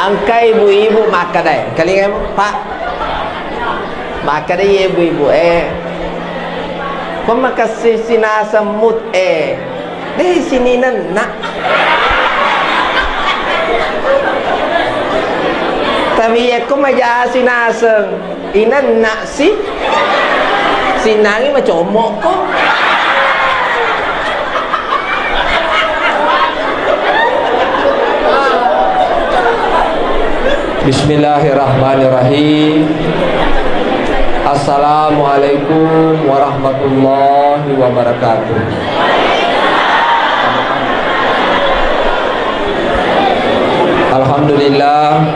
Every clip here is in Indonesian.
angkai ibu-ibu maka dai kali kan pak maka dai ibu-ibu pemakasih sina semut deh sini nak tapi aku maja sina seng inan nak sinangi macomok kok. Bismillahirrahmanirrahim. Assalamualaikum warahmatullahi wabarakatuh. Alhamdulillah.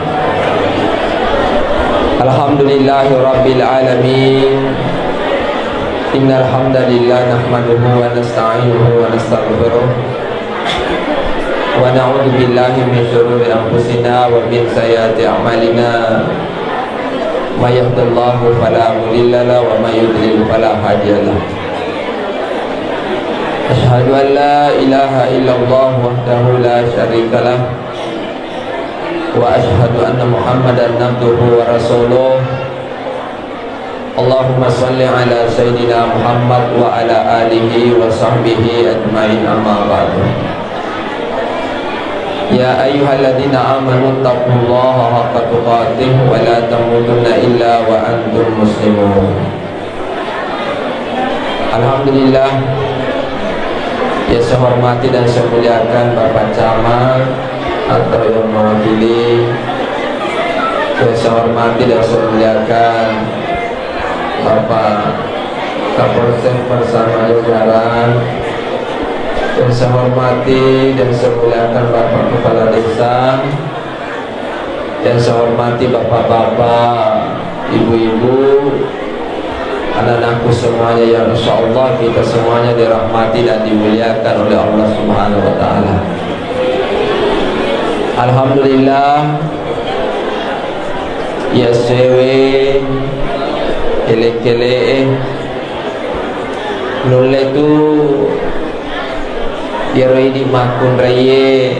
Alhamdulillahi rabbil alamin. Innal hamdalillah nahmaduhu wa nasta'inuhu wa nastaghfiruh. Wa na'udzu billahi min syururi anfusina wa min sayyiati a'malina. May yahdihillahu fala mudilla lahu wa may yudlil fala hadiya lahu. Asyhadu an la ilaha illallah wahdahu la syarika lahu wa asyhadu anna Muhammadan abduhu wa rasuluh. Allahumma salli ala sayyidina Muhammad wa ala alihi wa sahbihi ajma'in, amma ba'du. Ya ayyuhalladzina amanu taqullaha haqqa tuqatih wa la tamutunna illa wa antum muslimun. Alhamdulillah, ya saya hormati dan saya muliakan Bapak Camat atau yang mewakili, ya saya hormati dan saya muliakan Bapak Kapolsek bersama jajaran, dan saya hormati dan saya muliakan Bapak Kepala Desa, dan saya hormati bapak-bapak, ibu-ibu, anak-anakku semuanya yang insyaallah kita semuanya dirahmati dan dimuliakan oleh Allah Subhanahu wa taala. Alhamdulillah, ya sewe kele-kele nulle tu yaroi di makun raye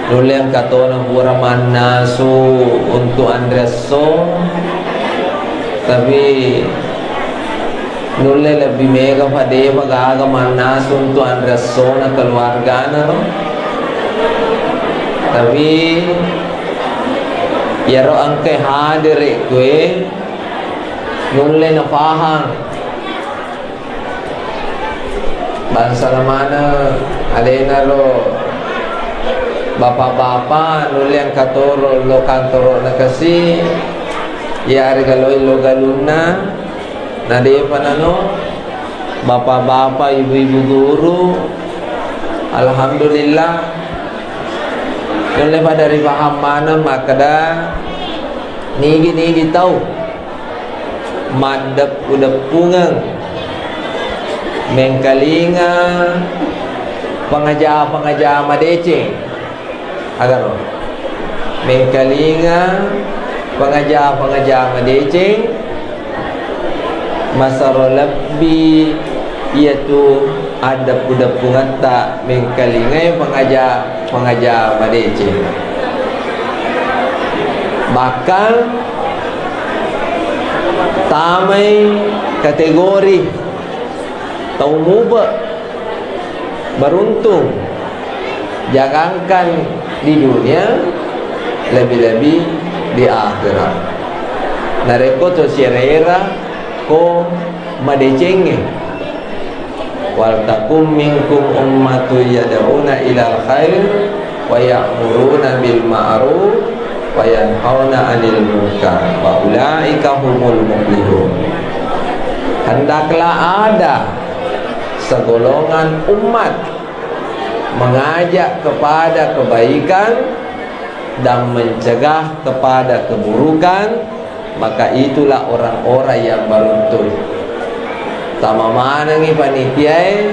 nulle yang katona buara manasu untuk Andreso, tapi nulle lebih mega pada magaga manasu untuk Andreso na keluarga na no. Tapi yaro angke hadir kue nulle na pahang bangsa mana alena lo bapak-bapak nulle yang katoro lo kantoro na kasi ya regalo lo galuna na de panano bapak-bapak ibu-ibu guru. Alhamdulillah nulle pada ribaham mana makada nigi tahu madap udah pungang mengkalinga pengaja madece agar mengkalinga pengaja madece masaro lebih yaitu ada udah pungan tak mengkalinga pengaja madece bakal tamai kategori tau muba beruntung jangankan di dunia lebih-lebih di akhirat. Nareko to sirera ko madecenge wal takum minkum ummatu yad'una ilal khair wa ya'muruna bil ma'ruf wa yanhauna 'anil munkar wa ulaika humul muflihun. Hendaklah ada segolongan umat mengajak kepada kebaikan dan mencegah kepada keburukan, maka itulah orang-orang yang beruntung. Tama mana ngi panitia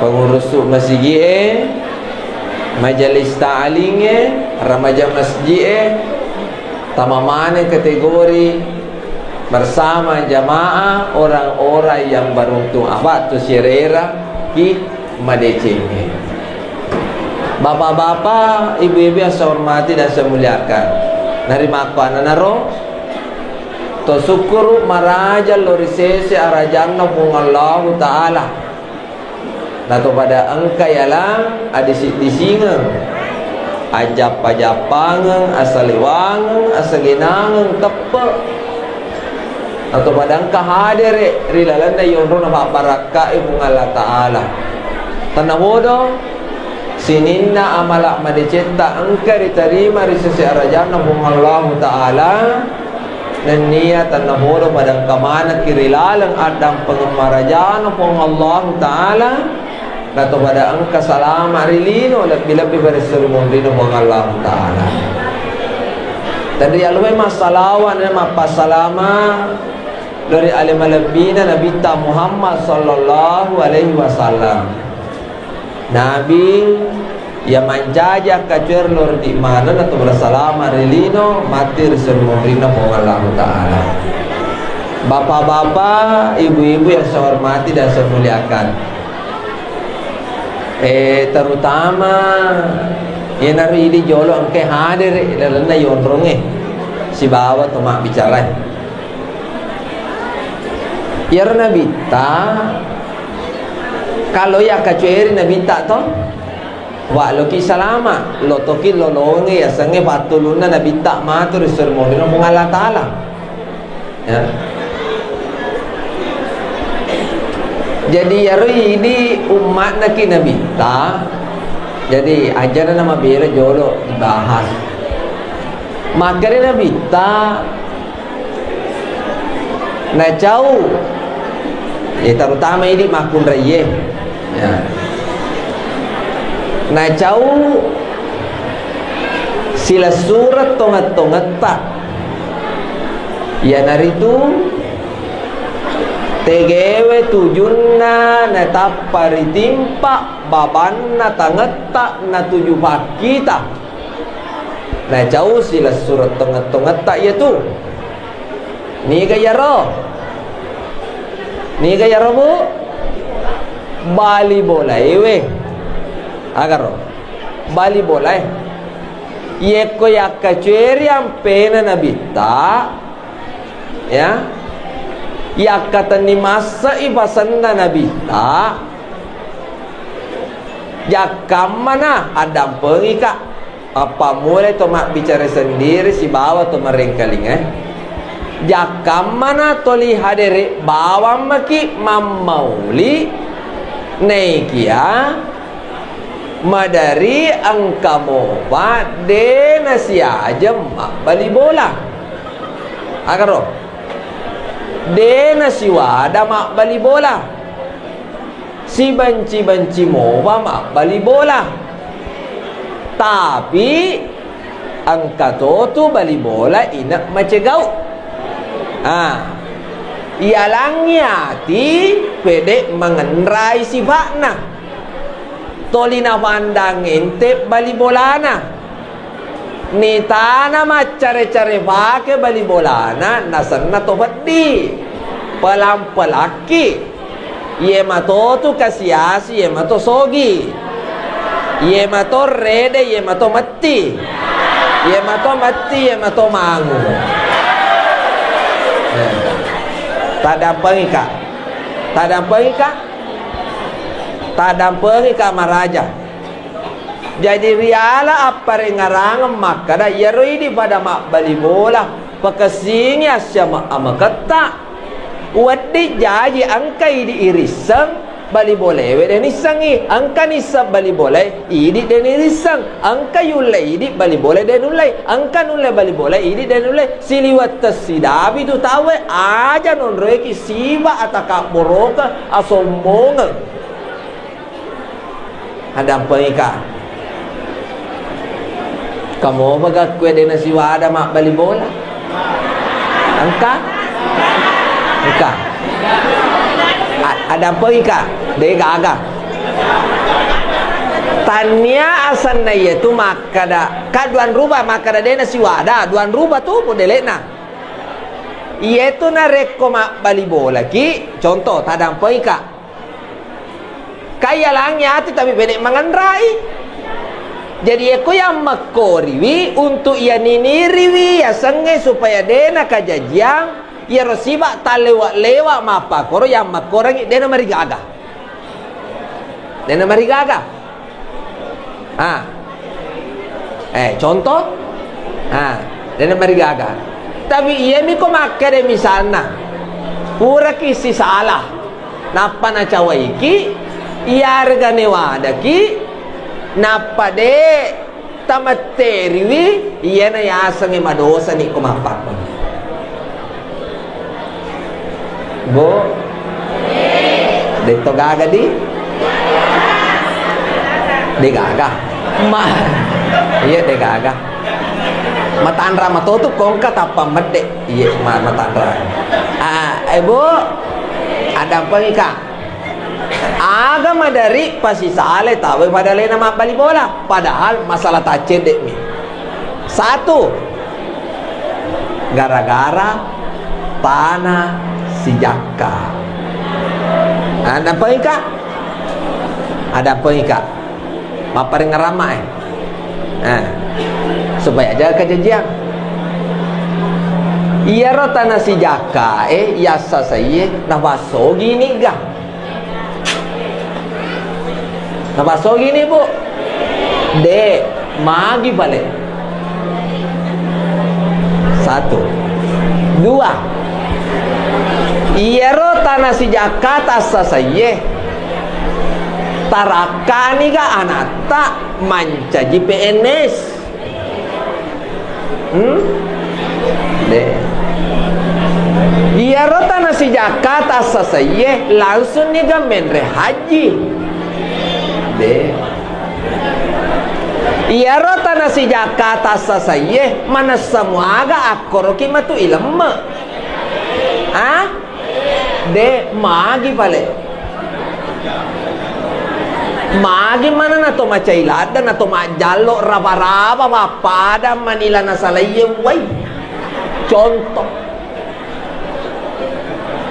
pengurus masjid majelis ta'lim remaja masjid tama mana kategori bersama jamaah orang-orang yang beruntung. Apa tu sirera ki madecenge Bapak-bapak, ibu-ibu yang saya hormati dan saya muliakan, narima aku anak naro to syukur maraja lorisese arajanna pung Allah Ta'ala nato pada engka yalang disinga ajap-ajapangan asaliwangan asaginangan tepe atau pada engka hadir rilalanda yondro na baraka pung Allah Ta'ala tanah bodoh sininna amalak madicetta engka diterima risese arajanna pung Allah Ta'ala dan niat dan nahoro pada kamana kirilalang adang pengemarajaan pong Allah Ta'ala nato pada angka salama rilino lebih-lebih pada serumundino pong Allah Ta'ala dan rialumay masalawan na mapasalama dari alimalabina Nabi ta Muhammad sallallahu alaihi wasallam Nabi ya manjaja kacuer lor di mana atau bersalama rilino mati reserumurina pong Allah Ta'ala. Bapak-bapak, ibu-ibu yang saya hormati dan saya muliakan, terutama yang nari di jolo angke hadir lalana yondronge si bawa tu mak bicara ya Nabi ta kalau ya kacueri Nabi ta toh wa loki salama lo toki lo longe ya sange patuluna nabi tak matur sermoni no Allah Ta'ala ya. Jadi ya ini umat naki nabi tak jadi ajaran nama bela jolo dibahas makanya nabi tak na jauh ya terutama ini makun raya ya na jauh sila surat tongat-tongat tak ya naritu tegewe tujunna na taparitimpa babanna tangatta na tuju pakita na jauh sila surat tongat-tongat tak yaitu ni gaya roh bu bali bola ewe agar bali boleh ye ko yakaceri am pena nabita ya yakata ni masa ibasanda nabita yakam mana ada pengika apa mulai to mak bicara sendiri si bawa to merengkaling yakam mana toli hadere bawa maki mamauli naikia madari angka moba de nasi aja mak bali bola agaro de nasi wada mak bali bola si banci moba mak bali bola tapi angka tu bali bola inak macegau ialangnya ti pede mengenrai si bakna tolina pandang ente bali bolana ni tanah macare-care pake bali bolana nasanna to badi pelam-pelaki ye mato tu kasiasi ye mato sogi ye mato rede ye mato mati ye mato mangu tadang pengika maraja jadi riala apa rengarang makada yaroi di pada mak bali bola pakasingnya sama amakata wadi jaji angkai di irisang bali boleh we nisangi angka nisab bali boleh idi den irisang angka yulai idi bali boleh den ulai angka nulai bali boleh idi den ulai siliwat tasidabi tu tawe aja non reki siba ataka boroka asomonga ada pengika kamu baga kue dena siwada mak bali bola angka ada pengika de gaga tanya asanna yaitu makada kaduan rubah makada dena siwada duan rubah tu modelena yaitu na reko mak bali bola ki contoh tadang pengika kaya langnya hati tapi bedek mengenrai Jadi aku yang makoriwi untuk ia niniriwi ya senge supaya dena kajajiang ya rosiba tak lewat mapa koro yang makorangi dena marigaga. Dena marigaga. Contoh, dena marigaga. Tapi ia mi ko makere misalna pura kisi salah napa na cawaiki iarga newada ki napa de tamateriwi iya na yasangi madosa ni kumapak bo dito gaga di gaga iya de gaga matandra matutup kongka tapa mede iya matandra ibu ada apa nih kak agama dari pasti sale tahu padahal nama bali bola padahal masalah tacedek nih satu gara-gara tanah si Jaka ada apa nih kak ada apa nih kak maparing ngerama supaya jaga kejajian iya ro tanah si Jaka yasa saya nah baso gini gak nah baso gini bu de magi balik satu dua iya ro tanah si Jaka tasa saya tarakani ga anata mancaji PNS de iya ro tanah si Jaka tasa saya langsung nih ga menre haji de iya ro tanah si Jaka tasa saya mana semua aga akoroki matu ilmu de magi pale magi mana na to macailada na to majalo raba-raba mapada manila na salaye way contoh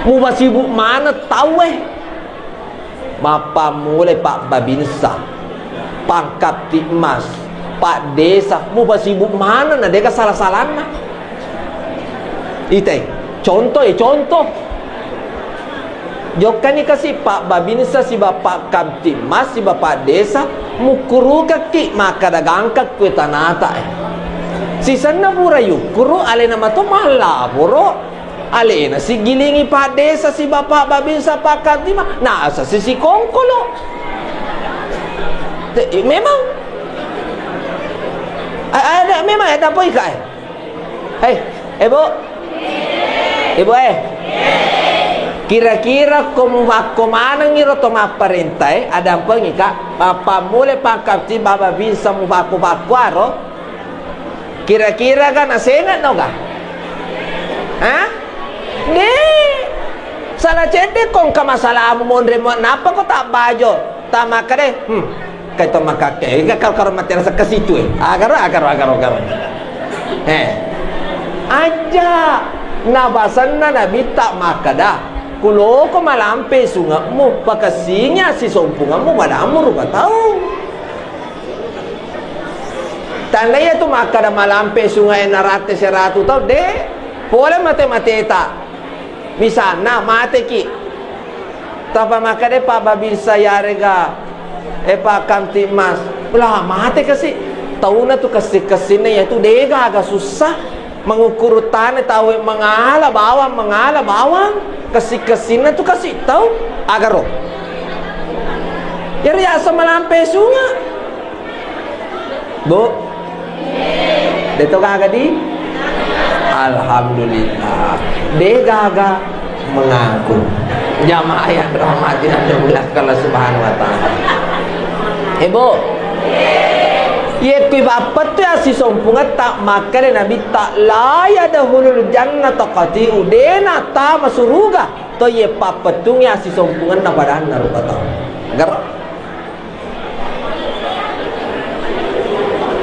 mu masibuk mana tahu Bapak mulai Pak Babinsa Pangkap Tikmas Pak Desa mu masibuk mana na deka salah-salahna ite contoh Jokan ni kasih Pak Babinsa si Bapak Kamtimas si Bapak Desa mukuru kaki maka dagangkat kue tanata si sana pura yukuru ale nama to mahala puro ale na si gilingi Pak Desa si Bapak Babinsa Pak Kamtimas nasa si kongkolo memang ada memang ada apa ikai ibu kira-kira kumana ngiro to maparintay ada apa ngi kak apa mulai pangkap si baba bisa mu baku-bakuaro kira-kira kan asengat no ka di salah cende kong kamasalamu mondre mo napa ko tak bajo tama ka de kay to makake kakal karo matera sa kasitu agar aja nabasan na nabita makada kulo ko malampe sunga mo pakasinya si sompungan mo madamu rupa tahu tandanya tu makada malampe sunga enarate seratu tau de pole mate-mateta misana mate ki tapa makade Pak Babinsa yarega Pak Kamtimas lah mate kasi tahu na tu kasih-kasihnya yaitu dega agak susah mengukur tanah tahu mengalah bawang kasih-kasihnya tu kasih tahu agar roh ya riasa melampai sungai bu deto kagak di alhamdulillah de gaga mengaku jamaah yang rahmatin Allah kalau subhanahu wa ta'ala bu ye kui bapat tu asi sompungat tak makare nabi tak laya dahulul jannah taqati udena ta masuruga to ye papatung ya asi sompungan na padaan na rupata agar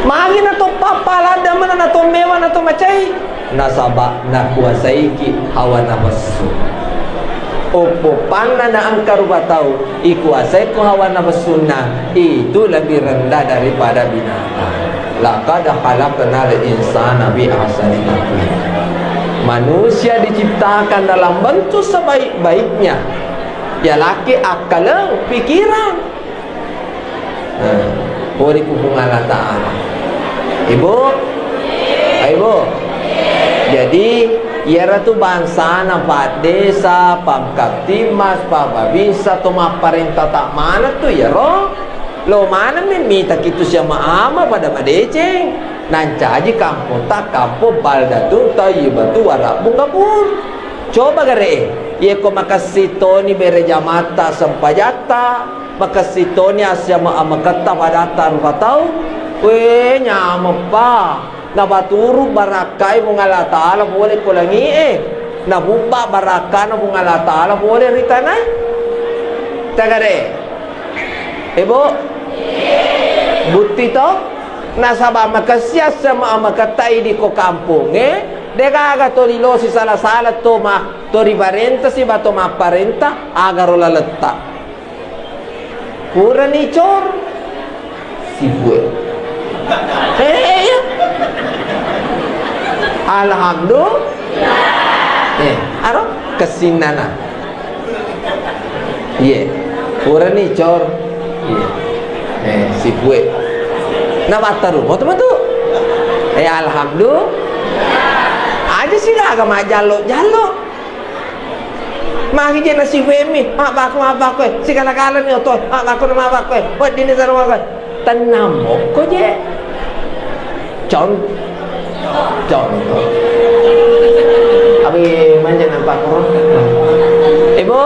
magi na to papalada mana na to mewa na to macai nasaba na kuasai ki hawa nafsu opo panna na angka rubatau ikuasai ko hawa nafsu na itu lebih rendah daripada binatang laqad khalaqnal insana fi ahsani taqwim. Manusia diciptakan dalam bentuk sebaik-baiknya. Ya laki akal pikiran. Boleh hubung Allah Ta'ala. Ibu, jadi ia tu bangsa nampak desa, pangkat timas, pababisa, tu parenta tak mana tu ya roh. Lo mana minta kita siapa ama pada madeceng. Nancaji kampung tak kampung baldatun tayyibatu warabung kapur. Coba gare, ia ko makasitoni bereja mata sempajata, makasitoni asyama amakata padata rupatau. We nyama pa. Na baturu barakai mong Allah Ta'ala boleh pulangi na bumba baraka na mong Allah Ta'ala boleh ritanay tagare ibu buti to nasaba makasya sama makatay di ko kampung deka to lilo si sala-sala to ma to ribarenta si ba to maparenta agaro lalata pura ni chor si bue alhamdulillah. Aro kesinana. Pura ni cor. Si bue. Na bataru, mo tu. Alhamdulillah. Aja sih lah agama jalo. Maki je na si wemi, mak baku. Si kala-kala ni oto, mak baku. Buat dini sarwa ko. Tanam ko je. Contoh. Abi manja nampak kurang. Ibu.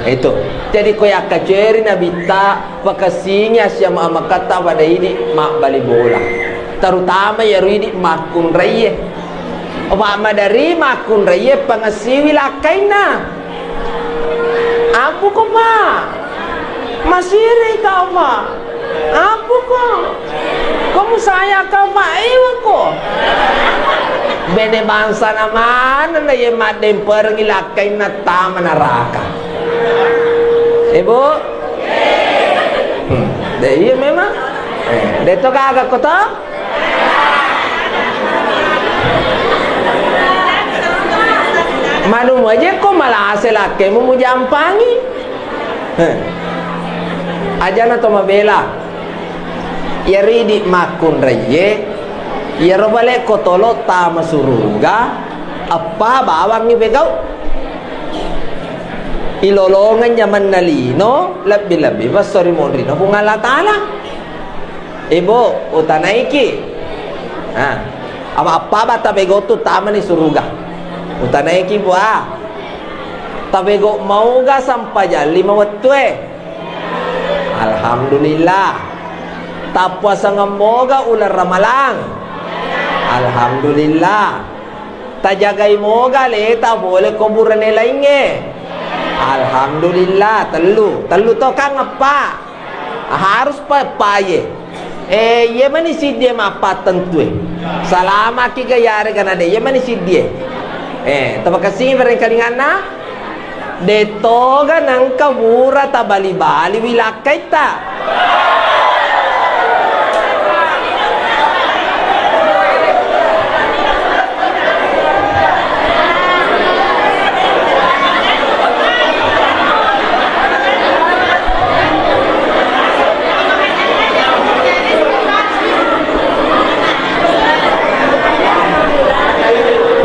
Itu. Jadi koyak kaceri nabi tak pakasinya siapa amakata pada ini mak bali bola. Terutama ya ruidi makun raya. Obama dari makun raya pengasiwi lakaina. Apa kau pak? Masih kau pak? Apa kau? Kamu saya kau pak kau? Bene bangsa naman na ye madem perngilakay na tama neraka. Ibu? Iya memang. Deto kagak ko to? Manu aja kok malah hasil laki mu jampangi. Aja na to mabela. Yari di makun raye. Yaro balik kotolo tama suruga. Apa bawang ni begau? Ilolongan zaman nalino lebih-lebih basori modrino kung Allah Ta'ala. Ibu utanaiki. Apa bata bego tu tama ni suruga. Utanaiki bu tabego mau ga sampai jali mawattu alhamdulillah. Tapwa sa ngamoga ular ramalang. Alhamdulillah. Tajagay moga leta boleh kuburan nelainge. Alhamdulillah. Telu to kang apa? Harus paye. Ye mani sidye mapa tentu. Salama ki gayare kanade. Ye mani sidye. Terima kasih berengkalingana. Detoga nang kabura tabali-bali wilakai ta.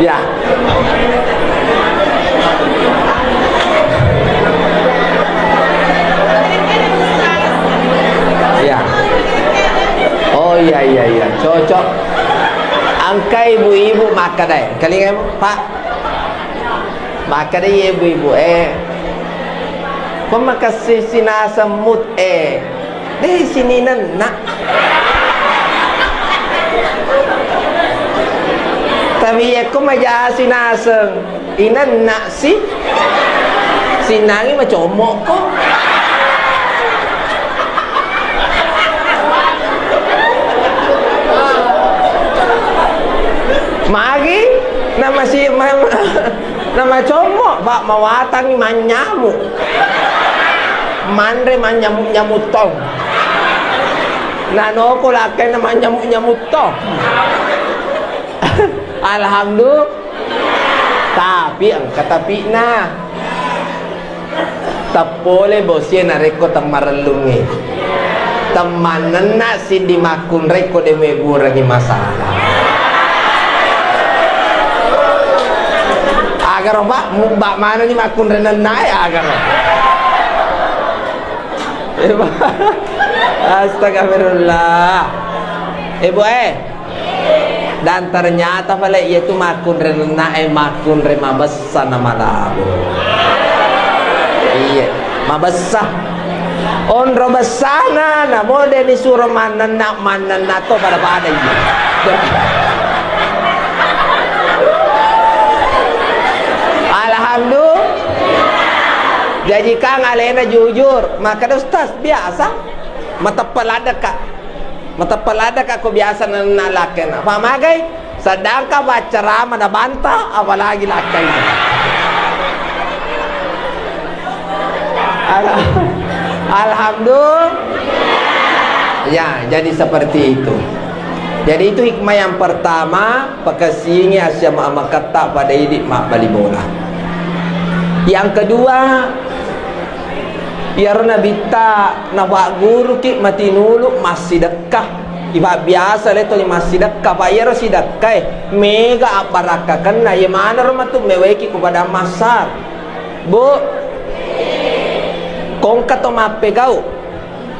Ya. Ya. Oh iya. Cocok. Angka ibu-ibu makan deh. Kali ini Pak. Makan deh ibu-ibu. Pemakasih sina semut deh sini nak. Tapi aku maja sinaseng inan nak sinangi macomok ko. Magi nama comok pak mawatang ni manyamu. Mandre manyamuk-nyamuk tong. Nano ko lakay naman nyamut-nyamut to. Alhamdulillah. Tapi ang katapi na. Tapole bosye na reko tang maralungi. Tamanan na si dimakun reko de megurangi masalah. Agar mbak mana ni makun renan naik agar. Astagfirullah. Dan ternyata pala itu makun renna makun rema besar nama labu. Iya, mabesah. Onro besana na mo de ni suruh manan to pada iya. Alhamdulillah. Jadi kang alena jujur, maka ustaz biasa mata pelada kak ko biasa na laken. Apa magai? Sedangkan baca ramah na bantah, apalagi laken. Alhamdulillah. Ya, jadi seperti itu. Jadi itu hikmah yang pertama, pakasinya asya ma'amakata pada hidup mak bali bola. Yang kedua, yarna bita nawa guru ki mati nulu masih dekah. Iba biasa leto ni masih dekah, pak yaro si dekah mega aparaka kena ye mana rumah tu meweki kepada masar. Bu, kongka to mape gau,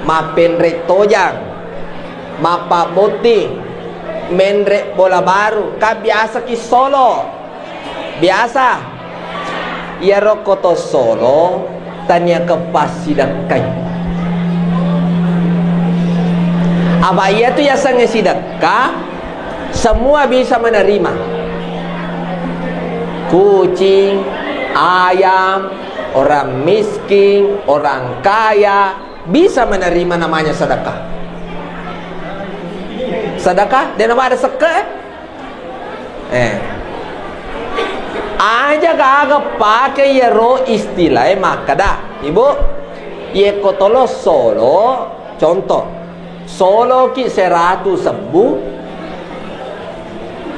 mapenre tojang, mapa boti, menre bola baru, ka biasa ki solo. Biasa. Ya rokoto solo tanya ke pasidakai. Apa ia tu ya sange sidakah semua bisa menerima. Kucing, ayam, orang miskin, orang kaya bisa menerima namanya sedekah. Sedekah dan apa ada seke? Aja kagak pakai ya ro istilah maka dah ibu ye kotolo solo contoh solo ki 100 sebu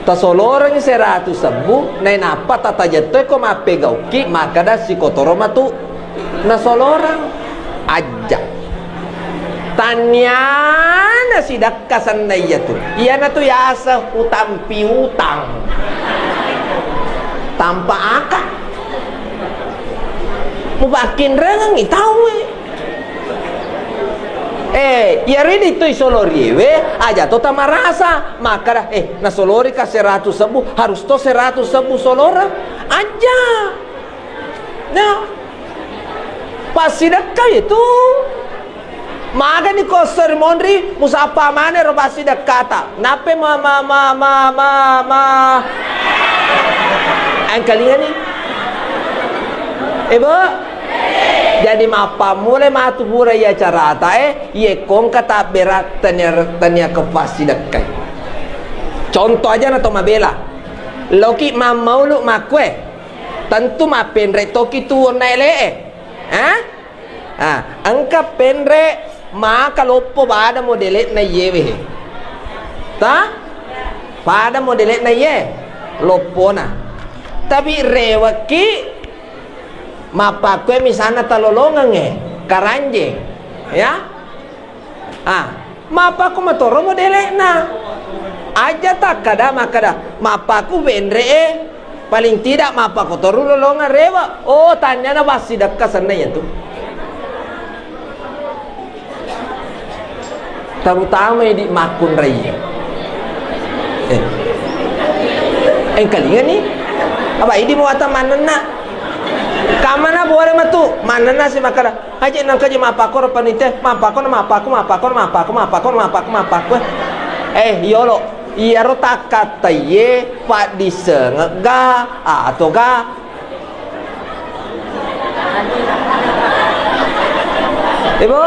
ta solo orang 100 sebu nai napa tata jatuh ko mape gauki maka dah si kotoro matu na solo orang aja tanya na si dakkasan na iya tu iya na tu yasa hutang piutang tanpa akal mubakin rengang itaw ya rini tu isoloriwe aja to tamarasa maka dah nasolori ka 100 sebu harus to 100 sebu solora aja nah pasti dekat itu maka ni koser mondri musapa mana ro pasti dekata nape ang kalingan ni ibu jadi mapa mulai matu pura ya carata ye kong kata berat tanya ke pasti dekai contoh aja na to mabela loki mamaulu makwe tentu mapenre toki tu naile angka penre maka lopo pada modele na yewe ta pada modele na ye lopo na tapi rewaki mapakwe misalnya talolongan karanje ya mapaku matoro modele na aja tak kada makada mapaku bendre paling tidak mapaku toru lolongan rewa tanya na basi dekat sana ya tuh terutama di makun raya kalingan ni apa ini mau ata manana kamana boleh matu manana si makara haji nang kaji mapako panite mapako yolo iya ro takata ye pak disengega atau ga ibu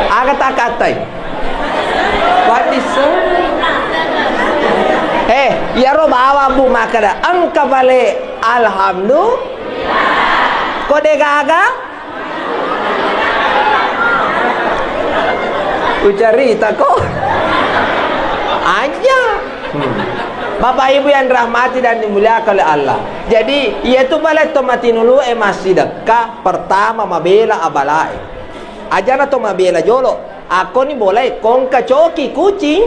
aga takatai pak disengega ya ro bawa bu makada angka bale alhamdulillah kode gaga Ku cerita kok. Aja. Bapak Ibu yang rahmati dan dimuliakan oleh Allah. Jadi, yaitu balik tomati nulu masih sedekah pertama mabela abalai. Ajana to mabela jolo. Aku ni boleh kongka coki kucing.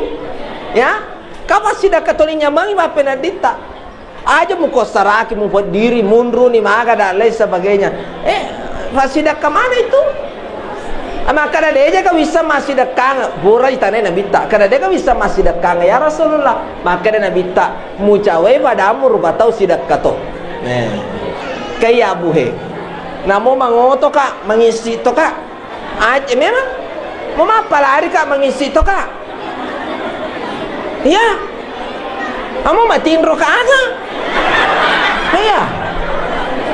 Ya. Kapan sedekah tolinya mangi bapak nadita. Aja mu kosaraki mu buat diri mundur ni maga dan lain sebagainya. Sedekah mana itu? Maka ada dia kan bisa masih dekang burai tanah Nabi tak. Karena dia kan bisa masih dekang ya Rasulullah. Maka dia Nabi tak mucawe pada amur batau sidak kato. Kayak Abu He. Namo mangoto kak mengisi to kak. Memang mau apa lari kak mengisi to kak? Ya. Kamu matiin roka aga. Ya.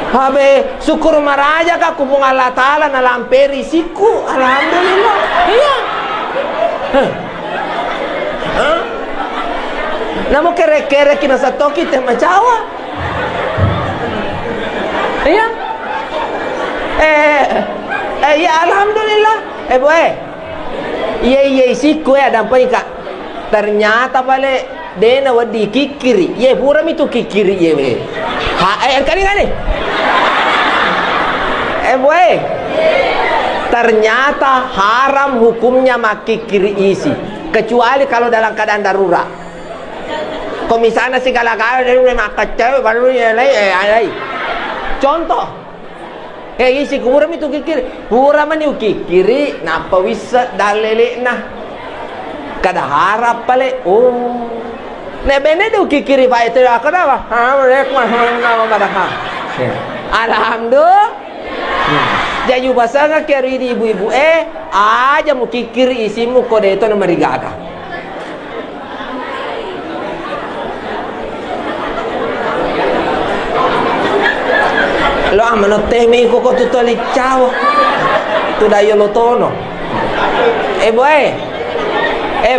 Habe syukur maraja ka kubung Allah Ta'ala na lamperi siku. Alhamdulillah. Iya. Namo kere-kere kina satoki teh macawa. Iya. Ya alhamdulillah. Boy. Iya siku ya dampai kak. Ternyata balik dena wadi kikiri. Ye pura itu kikiri ye. Kani. Boy. Ternyata haram hukumnya maki kiri isi. Kecuali kalau dalam keadaan darurat. Kalau misalnya segala kali dari makan cewek baru alai. Contoh. Isi kuburam itu kikiri. Kuburam itu kikiri. Napa bisa dalele nah. Kada harap pale. Oh. Nebene tu kikiri pak itu aku dah. Alhamdulillah. Jadi pasang kiri ibu-ibu aja mu kikiri isimu kode itu nama rigaga. Lo amano temi koko tutoli cawa. Tu dayo lo tono. Boy.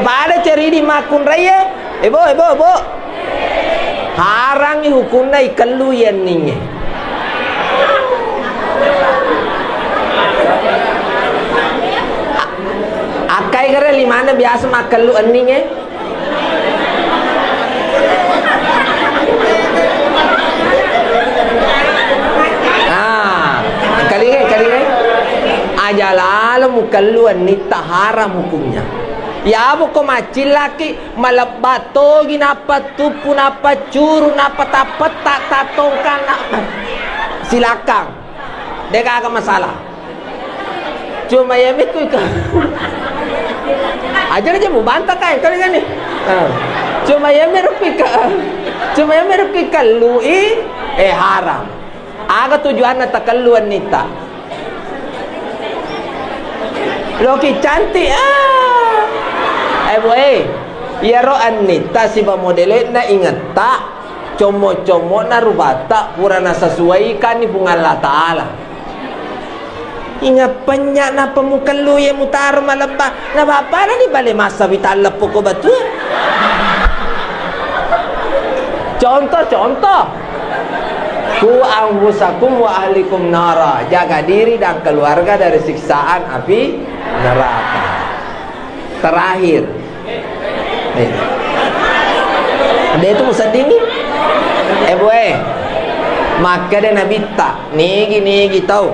Pada ceri di makun raya. Bo. Harangi hukumna ikallu yan ninge. Akai kare limana biasa makallu anninge. Kalinge. Ajalala mukallu annita haram hukumnya. Ya buko macil laki malabato ginapa tupu napa curu napa tapet tak tatongkan silakan dia kagak masalah cuma ya itu aja mau bantah kan nih cuma ya merupi kalui haram aga tujuan takalluan nita loki cantik boy, ya ro anita si pamodele na ingat tak, como na rubata pura na sesuaikan ni bunga Allah Ta'ala. Ingat penyak na pemukan lu yang mutar malapa, na bapa na di balik masa vitala poko batu. Contoh. Ku anfusakum wa ahlikum nara. Jaga diri dan keluarga dari siksaan api neraka. Terakhir. Dia itu musa dingin. Boy. Maka dia Nabi tak nigi tahu.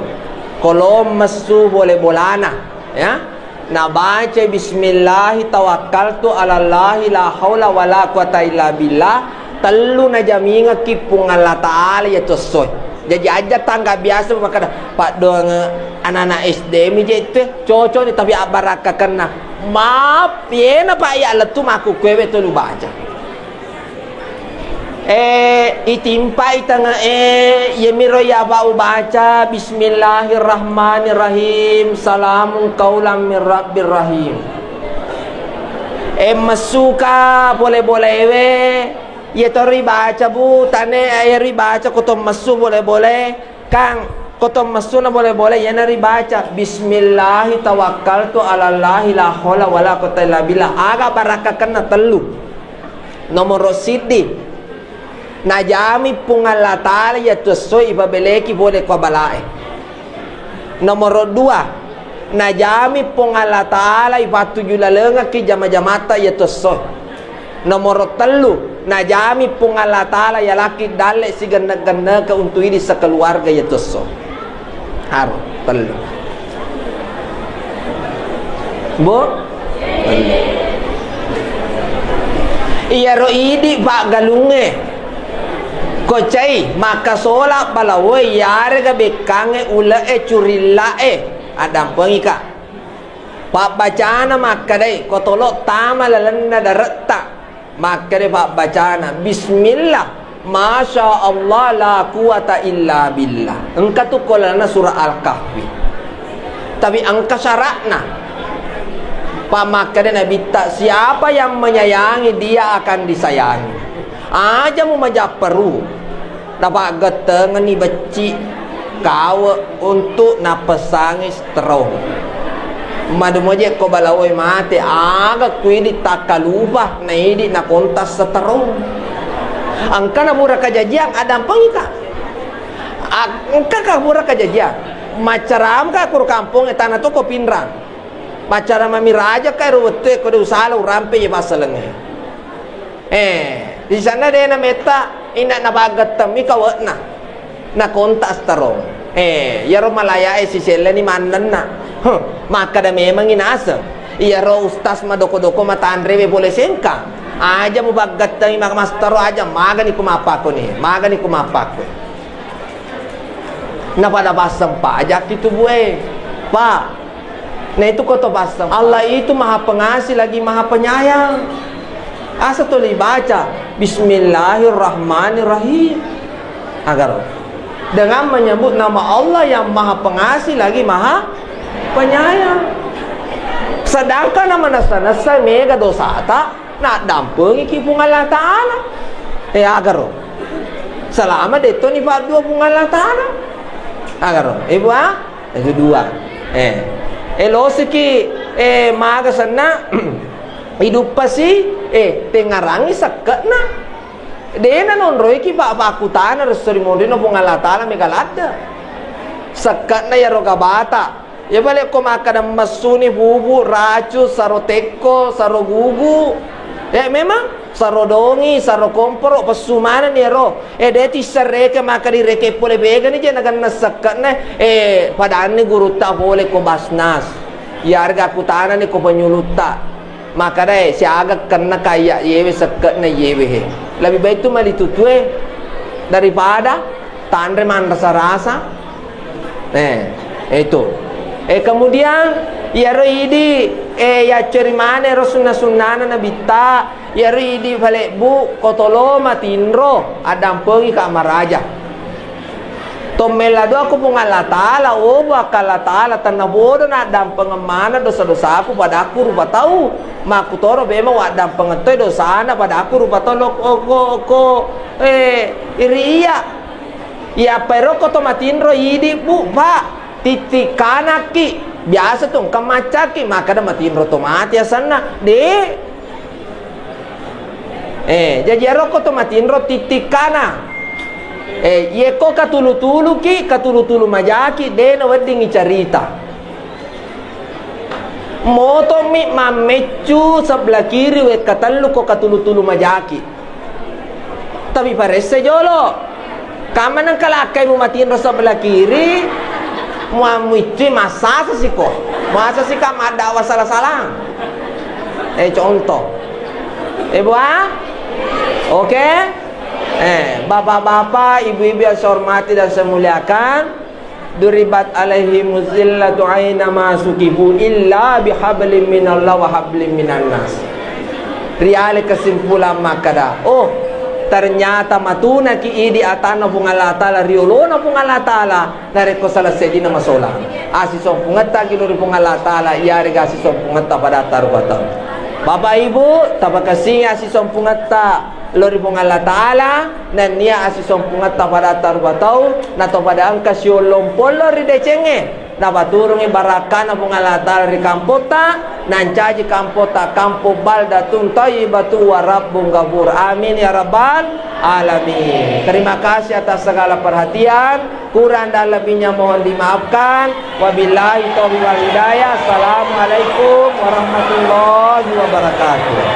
Kalau mesu boleh bolana, ya. Na baca bismillah tawakkaltu ala Allah la haula wala quwata illa billah. Telu na jaminga kipung Allah Ta'ala ya tosoy. Jadi aja tangga biasa maka pak doang anak-anak SD mi je itu cocok ni tapi baraka kena. Maaf, ya na pak ya letu maku kue tu lu baca. Itimpa itanga yemiro ya bau baca bismillahirrahmanirrahim salamun qaulam mir rabbir rahim. Masuka boleh ya tori baca bu tane ayari baca kotom masu boleh kang kotom masu na boleh ya nari baca bismillah tawakkaltu ala Allah la haula wala quwata illa billah aga barakakan na telu nomor sidi najami pungal Ta'ala ya tusoy ibabeleki boleh kwa balae nomor 2 najami pong Allah Ta'ala ipatuju lalenga ki jama-jamata ya tosso. Nomor telu najami pong Allah Ta'ala ya laki dalek si ganda-ganda ke untuk ini sekeluarga ya tosso. Haru telu. Bu? Iya ro idi pak galunge kocai maka sola balawo yare ga bekange ula curilla adam pengika pak bacana maka dai kotolo tama lalanda darata maka dai pak bacana bismillah masya Allah la quwata illa billah engka tu kolana surah al-kahfi tapi angka syaratna Pak maka Nabi tak siapa yang menyayangi dia akan disayangi. Aja mu majak peru. Dapat getengan ni beci kau untuk napesangi strong. Madu moje ko balawoi mate aga kui di takaluba na idi na kontas strong. Angka na murah kajajian adam pengika. Angka ka murah kajajian. Macaram ka kur kampung tanah tu ko pinrang. Pacara mami raja kay ruwete ko do sala urampe ya masalenge. Di sana dia na meta ina nabagat tami kawat na kontas tarong. Yaro malaya si sela ni manan na. Maka da memang inasa. Yaro ustas madoko-doko matandre be boleh sengka. Aja mo bagat tami makamastaro aja magani kumapa ko ni. Magani kumapa ko. Napada basam pa aja kitu bue. Pa nah itu kota basam. Allah itu maha pengasih lagi maha penyayang. Asa tuli baca Bismillahirrahmanirrahim. Agar dengan menyebut nama Allah yang maha pengasih lagi maha penyayang. Sedangkan nama nasa mega dosa tak nak dampengi kipung Allah Ta'ala. Agar selama itu ni pak dua pung Allah Ta'ala. Agar ibu itu dua. Elosiki maga sana hidup pasi tengarangi sakit na dena non roy ki ba kutana resori modino pong Allah Ta'ala megalada sakit na ya roga bata ya balik ko makada masuni bubu racu saro teko saro gugu memang saro dongi saro komporo pasumana ni ro deti sarreke makadi reke pole bega ni jana kan sakkat na padaan ni guru ta pole ko basnas yarga kutana ni ko penyuluta maka dai si agak kena kaya yewe sakkat na yewe lebih baik tu mali tutue daripada tandre man rasa-rasa itu kemudian ya idi ya cerimane ro sunna-sunnana nabita ya idi balik bu kotolo matinro adam pergi ke amaraja tomelado aku pun Allah Ta'ala bakal Allah Ta'ala tanah bodoh na adam pengemana dosa-dosa aku pada aku rupa tahu maku toro bema wadam pengetoy dosa na pada aku rupa tahu iriya ya pero koto matinro idi bu pak titikanaki biasa tuh kamacaki maka ada matiin rotomati sana de jadi roko to matiin rotitikana yeko katulu-tulu ki katulu-tulu majaki de no wedding carita moto mi mamecu sebelah kiri we katallu ko katulu-tulu majaki tapi paresse jolo kaman kalakai mu matiin ro sebelah kiri muamuici masa sih kok masa sih kam ada salah-salah contoh ibu oke bapak-bapak ibu-ibu yang saya hormati dan saya muliakan duribat alaihi muzillatu aina masukibu illa bihablim minallah wa hablim minan nas riale kesimpulan makada ternyata matuna ki idi atana pung Allah Ta'ala riolona pung Allah Ta'ala nareko salah sedina masola asison pungata ki lori pung Allah Ta'ala yari asison pungata pada tarubata bapak ibu tabakasing asison pungata lori pung Allah Ta'ala dan nia asison pungata pada tarubatau nato pada angka siolompolo ridecenge nabaturungi barakan na pungalatala ri kampota, nancaji kampota kampo baldatun tayyibatu wa rabbun ghafur. Amin ya rabbal alamin. Terima kasih atas segala perhatian. Kurang dan lebihnya mohon dimaafkan. Wabillahi taufiq wal hidayah. Assalamualaikum warahmatullahi wabarakatuh.